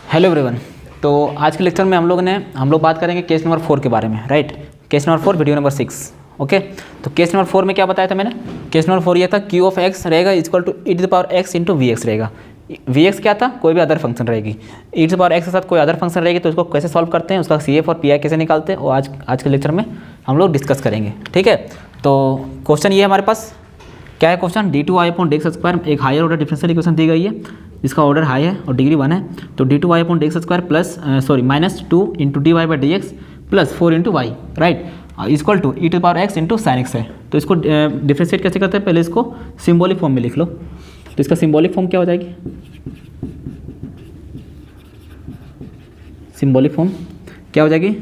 Hello everyone. तो आज के लेक्चर में हम लोग बात करेंगे केस नंबर 4 के बारे में, right. Case number 4 video number 6। Okay, तो केस नंबर 4 में क्या बताया था मैंने? केस नंबर 4 ये था क्यू ऑफ एक्स रहेगा equal to e to the power x into v x रहेगा। वी एक्स क्या था? कोई भी अदर फंक्शन रहेगी। E to the power x के साथ कोई अदर फंक्शन रहेगी, तो उसको कैसे सॉल्व करते हैं, उसका सी एफ और पी आई कैसे निकालते हैं, वो आज के लेक्चर में हम लोग डिस्कस करेंगे। ठीक है, तो क्वेश्चन ये है हमारे पास, क्या है question? D two y upon d x square एक हायर ऑर्डर डिफरेंशियल इक्वेशन दी गई है, इसका ऑर्डर हाई है और डिग्री 1 है। तो d two y upon d x square plus minus 2 into d y by d x plus 4 into y, right, equal to e to power x into sine x है। तो इसको differentiate कैसे करते हैं? पहले इसको सिम्बॉलिक फॉर्म में लिख लो। तो इसका सिम्बॉलिक फॉर्म क्या हो जाएगी? सिम्बॉलिक फॉर्म क्या हो जाएगी?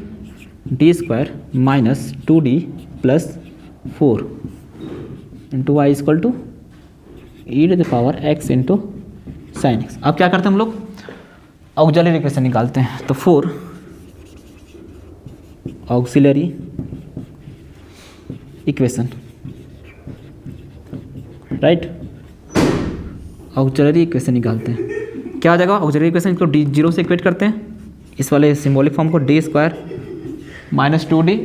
D square minus 2d plus 4 into y equal to e to the power x into sine x. अब क्या करते हैं हम लोग? ऑक्सिलरी इक्वेशन निकालते हैं। तो 4 auxiliary equation, right, auxiliary equation निकालते हैं। क्या आ जाएगा ऑक्सिलरी इक्वेशन? इसको डी जीरो से इक्वेट करते हैं, इस वाले सिम्बॉलिक फॉर्म को d square minus 2d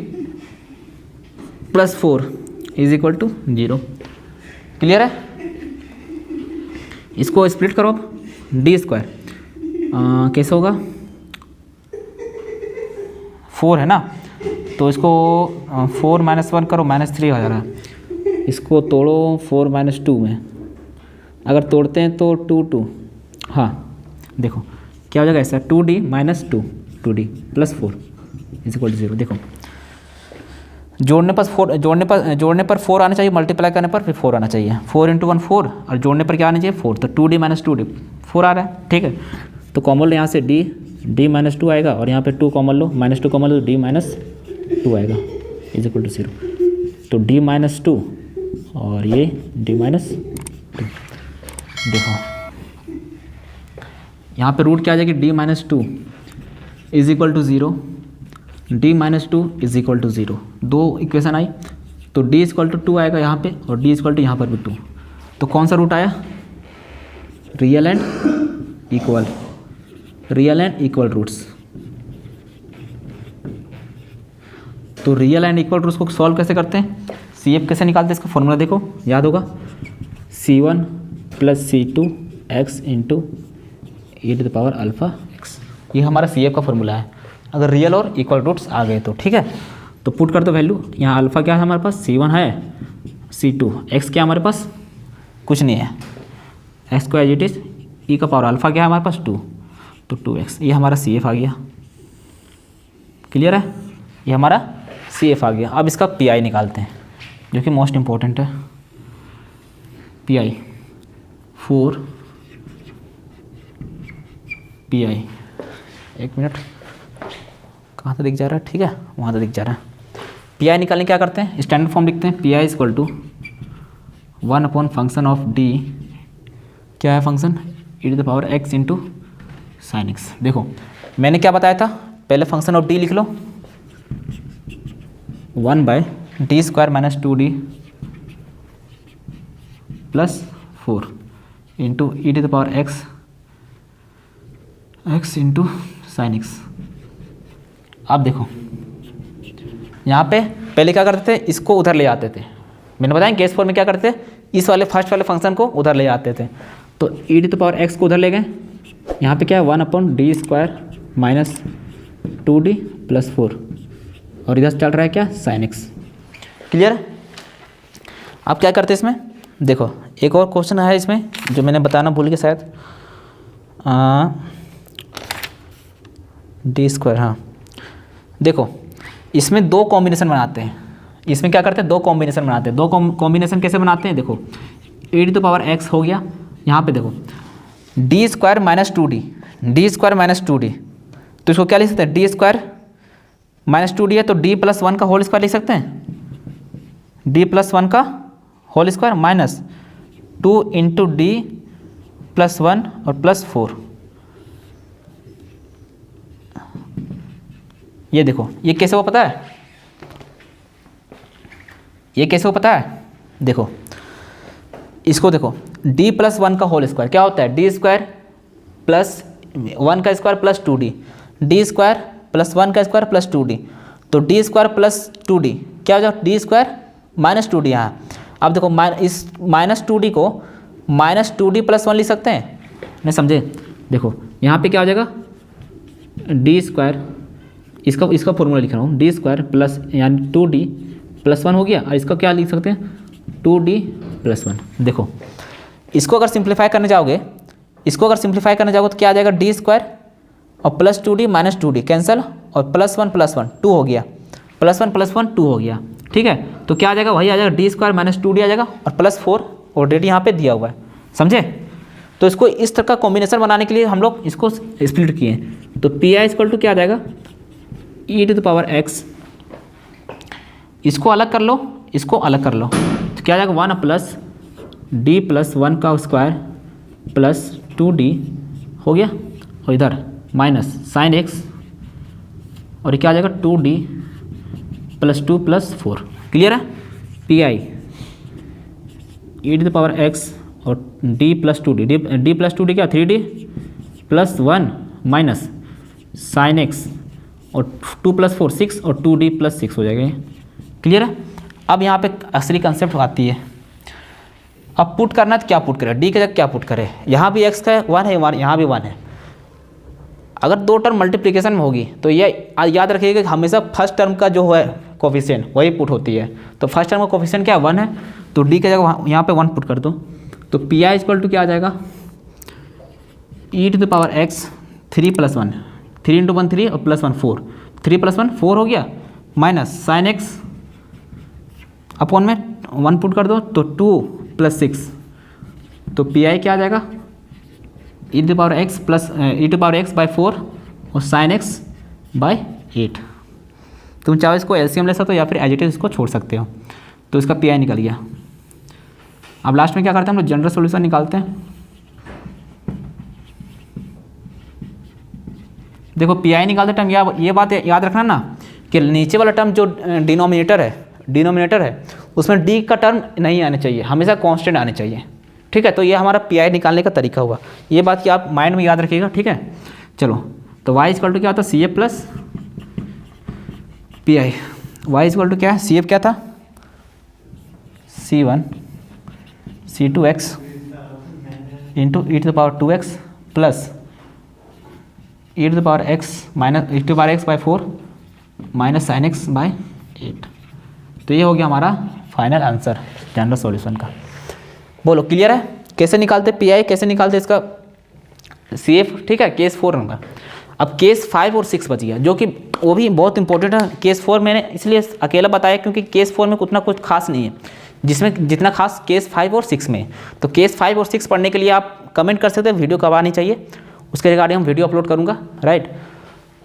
plus 4 is equal to 0। Clear है? इसको स्प्लिट करो अब, डी स्क्वायर कैसे होगा? 4 है ना, तो इसको 4 माइनस 1 करो, -3 हो जा रहा है। इसको तोड़ो 4 माइनस 2 में, अगर तोड़ते हैं तो 2 हाँ देखो क्या हो जाएगा ऐसा, 2d minus 2d plus 4 is equal to 0। देखो जोड़ने पर 4 आना चाहिए, मल्टीप्लाई करने पर फिर 4 आना चाहिए। 4 इंटू 1 4 और जोड़ने पर क्या आना चाहिए? 4। तो 2d माइनस 2d 4 आ रहा है, ठीक है। तो कॉमन लो यहाँ से d माइनस 2 आएगा और यहाँ पे 2 कॉमन लो, -2 कॉमन लो, d माइनस 2 आएगा इज इक्वल टू 0। तो d माइनस 2 और ये d माइनस 2। देखो यहाँ पे रूट क्या आ जाएगी? d minus 2 is equal to 0, d minus 2 is equal to 0। दो इक्वेशन आई, तो d इक्वल टू 2 आएगा यहाँ पे और d इक्वल टू यहाँ पर भी 2। तो कौन सा रूट आया? Real and equal roots. तो रियल एंड इक्वल रूट्स को सॉल्व कैसे करते हैं? सी एफ कैसे निकालते हैं? इसका फॉर्मूला देखो, याद होगा, C1 plus C2 x into e to the power alpha x. ये हमारा सी एफ का फॉर्मूला है अगर रियल और इक्वल रूट्स आ गए तो, ठीक है। तो पुट कर दो वैल्यू, यहाँ अल्फा क्या है हमारे पास? C1 है, C2 एक्स क्या हमारे पास? कुछ नहीं है, एक्स को एज इट इज, ई का पावर अल्फा क्या है हमारे पास? 2, तो 2x। ये हमारा सी एफ आ गया। क्लियर है? ये हमारा सी एफ आ गया। अब इसका पी आई निकालते हैं, जो कि मोस्ट इम्पोर्टेंट है। पी आई 4 पी आई, एक मिनट, कहाँ से दिख जा रहा है? ठीक है, वहाँ से दिख जा रहा है। पी आई निकालने क्या करते हैं? स्टैंडर्ड फॉर्म लिखते हैं, P I equal to 1 upon function of D, क्या है function? E to the power x into sine x. देखो मैंने क्या बताया था? पहले फंक्शन ऑफ डी लिख लो, 1 by D square minus 2d plus 4 into e to the power x into sine x. अब देखो यहाँ पे पहले क्या करते थे? इसको उधर ले आते थे। मैंने बताया केस 4 में क्या करते थे? इस वाले फर्स्ट वाले फंक्शन को उधर ले आते थे। तो ई टू द पावर एक्स को उधर ले गए, यहाँ पे क्या है? 1 upon D square minus 2d plus 4 और इधर चल रहा है क्या? Sine x. क्लियर? अब क्या करते हैं इसमें? देखो एक और क्वेश्चन है इसमें जो मैंने बताना भूल गया शायद, डी स्क्वायर, हाँ देखो इसमें दो कॉम्बिनेशन बनाते हैं। इसमें क्या करते हैं? दो कॉम्बिनेशन बनाते हैं। दो कॉम्बिनेशन कैसे बनाते हैं? देखो ई टू द पावर एक्स हो गया, यहाँ पे देखो D square minus 2d, D square minus 2d, तो इसको क्या लिख सकते हैं? डी स्क्वायर माइनस 2d है तो d प्लस 1 का होल स्क्वायर लिख सकते हैं, d प्लस 1 का whole square minus 2 into d plus 1 और प्लस 4। ये देखो ये कैसे हो पता है? ये कैसे हो पता है? देखो इसको देखो d प्लस 1 का होल स्क्वायर क्या होता है? डी स्क्वायर प्लस 1 का square plus 2d, D square plus 1 का स्क्वायर प्लस 2d, तो डी स्क्वायर प्लस 2d क्या हो जाएगा, डी स्क्वायर माइनस 2d यहाँ। अब देखो इस माइनस 2d को माइनस 2d प्लस 1 लिख सकते हैं, नहीं समझे? देखो यहाँ पे क्या हो जाएगा, डी स्क्वायर, इसका फॉर्मूला लिख रहा हूँ, डी स्क्वायर प्लस यानी 2d प्लस 1 हो गया, और इसका क्या लिख सकते हैं, 2d प्लस 1। देखो इसको अगर सिंप्लीफाई करने जाओगे, तो क्या आ जाएगा, डी स्क्वायर और plus 2d minus 2d cancel, और प्लस 1 2 हो गया, प्लस 1 2 हो गया, ठीक है। तो क्या आ जाएगा, वही आ जाएगा, डी स्क्वायर माइनस 2d आ जाएगा, और प्लस 4 ऑलरेडी यहाँ पे दिया हुआ है, समझे? तो इसको इस तरह का कॉम्बिनेशन बनाने के लिए हम लोग इसको स्प्लिट किए। तो पी आई इक्वल टू क्या आ जाएगा, e to the power x, इसको अलग कर लो, तो क्या आ जाएगा, 1 प्लस डी प्लस 1 का स्क्वायर प्लस 2d हो गया, और इधर माइनस साइन एक्स, और क्या आ जाएगा, 2d प्लस 2 प्लस 4। क्लियर है? P I e to the power x और d plus 2d, d plus 2d क्या, 3d plus 1 minus sine x और 2 प्लस 4 6, और 2d प्लस 6 हो जाएगा। क्लियर है? अब यहाँ पे असली कंसेप्ट आती है, अब पुट करना तो क्या पुट करें, डी के जगह क्या पुट करें, यहाँ भी x का 1 है, यहाँ भी 1 है। अगर दो टर्म मल्टीप्लिकेशन में होगी तो ये याद रखिएगा कि हमेशा फर्स्ट टर्म का जो है कोफिशिएंट वही पुट होती है। तो फर्स्ट टर्म का कोफिशिएंट क्या 1 है, तो डी की जगह यहाँ पे 1 पुट कर दो, तो पी आई इक्वल टू क्या आ जाएगा, e to the power x 3 plus 1, 3 into 1 3 और प्लस 1 4, 3 प्लस 1 4 हो गया, माइनस साइन एक्स अपॉन में 1 पुट कर दो, तो 2 प्लस 6, तो पी आई क्या आ जाएगा, e to power x plus e to power x by 4 और साइन एक्स बाई 8। तुम चाहो इसको एलसीएम ले सकते हो या फिर एज इट इज इसको छोड़ सकते हो। तो इसका पी आई निकल गया। अब लास्ट में क्या करते हैं, हम लोग जनरल सॉल्यूशन निकालते हैं। देखो पी आई निकालते टाइम ये बात याद रखना ना कि नीचे वाला टर्म जो डिनोमिनेटर है उसमें डी का टर्म नहीं आना चाहिए, हमेशा कांस्टेंट आने चाहिए। ठीक है, तो ये हमारा पी आई निकालने का तरीका हुआ। ये बात कि आप माइंड में याद रखिएगा। ठीक है, चलो तो y इक्वल टू क्या होता है, C F plus P I. Y equal to क्या है, सी एफ क्या था, C1 C2x into e to the power 2x plus e to the power x minus e to the power x by 4 minus sine x by 8। तो ये हो गया हमारा final answer general solution का। बोलो clear है, कैसे निकालते पी आई, कैसे निकालते इसका सी एफ। ठीक है, केस 4 नंबर। अब केस 5 और 6 बच गया, जो कि वो भी बहुत इंपॉर्टेंट है। केस 4 मैंने इसलिए अकेला बताया क्योंकि केस 4 में उतना कुछ खास नहीं है जिसमें जितना खास केस 5 और 6 में। तो केस 5 और 6 पढ़ने के लिए आप कमेंट कर सकते हैं वीडियो कब आनी चाहिए, उसके रिगार्डिंग हम वीडियो अपलोड करूँगा। राइट,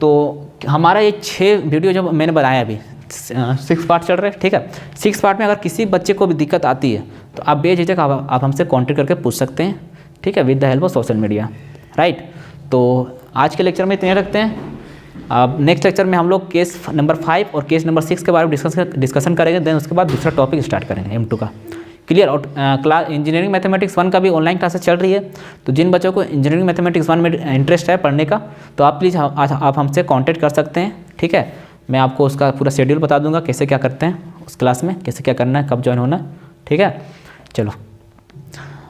तो हमारा ये 6 वीडियो जो मैंने बनाया अभी 6 पार्ट चल रहे हैं। ठीक है, 6 पार्ट में अगर किसी बच्चे को भी दिक्कत आती है तो आप बेझिझक आप हमसे कॉन्टेक्ट करके पूछ सकते हैं। ठीक है, with the help of social media. Right, तो आज के लेक्चर में इतने रखते हैं। अब नेक्स्ट लेक्चर में हम लोग केस नंबर 5 और केस नंबर 6 के बारे में डिस्कशन करेंगे। देन उसके बाद दूसरा टॉपिक स्टार्ट करेंगे M2 का। क्लियर। और क्लास इंजीनियरिंग मैथमेटिक्स 1 का भी ऑनलाइन क्लासेस चल रही है। तो जिन बच्चों को इंजीनियरिंग मैथमेटिक्स 1 में इंटरेस्ट है पढ़ने का, तो आप प्लीज़ आप हमसे कॉन्टैक्ट कर सकते हैं। ठीक है, मैं आपको उसका पूरा शेड्यूल बता दूंगा, कैसे क्या करते हैं उस क्लास में, कैसे क्या करना है, कब ज्वाइन होना है। ठीक है, चलो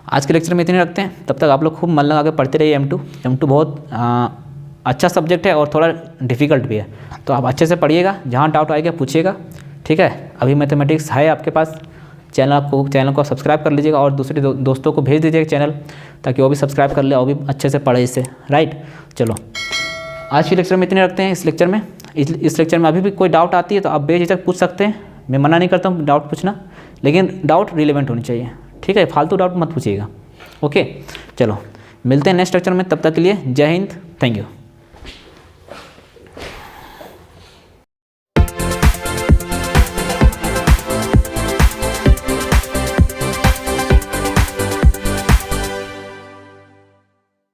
आज के लेक्चर में इतने रखते हैं। तब तक आप लोग खूब मन लगा के पढ़ते रहिए। M2 बहुत अच्छा सब्जेक्ट है और थोड़ा डिफ़िकल्ट भी है, तो आप अच्छे से पढ़िएगा। जहाँ डाउट आएगा पूछिएगा। ठीक है, अभी मैथमेटिक्स है आपके पास, चैनल को सब्सक्राइब कर लीजिएगा और दूसरे दोस्तों को भेज दीजिएगा चैनल, ताकि वो भी सब्सक्राइब कर ले और भी अच्छे से पढ़े इससे। राइट, चलो आज के लेक्चर में इतने रखते हैं। इस लेक्चर में अभी भी कोई डाउट आती है तो आप बेझिझक पूछ सकते हैं। मैं मना नहीं करता हूँ डाउट पूछना, लेकिन डाउट रिलेवेंट होनी चाहिए। ठीक है, फालतू डाउट मत पूछिएगा। ओके, चलो मिलते हैं नेक्स्ट लेक्चर में। तब तक के लिए जय हिंद, थैंक यू।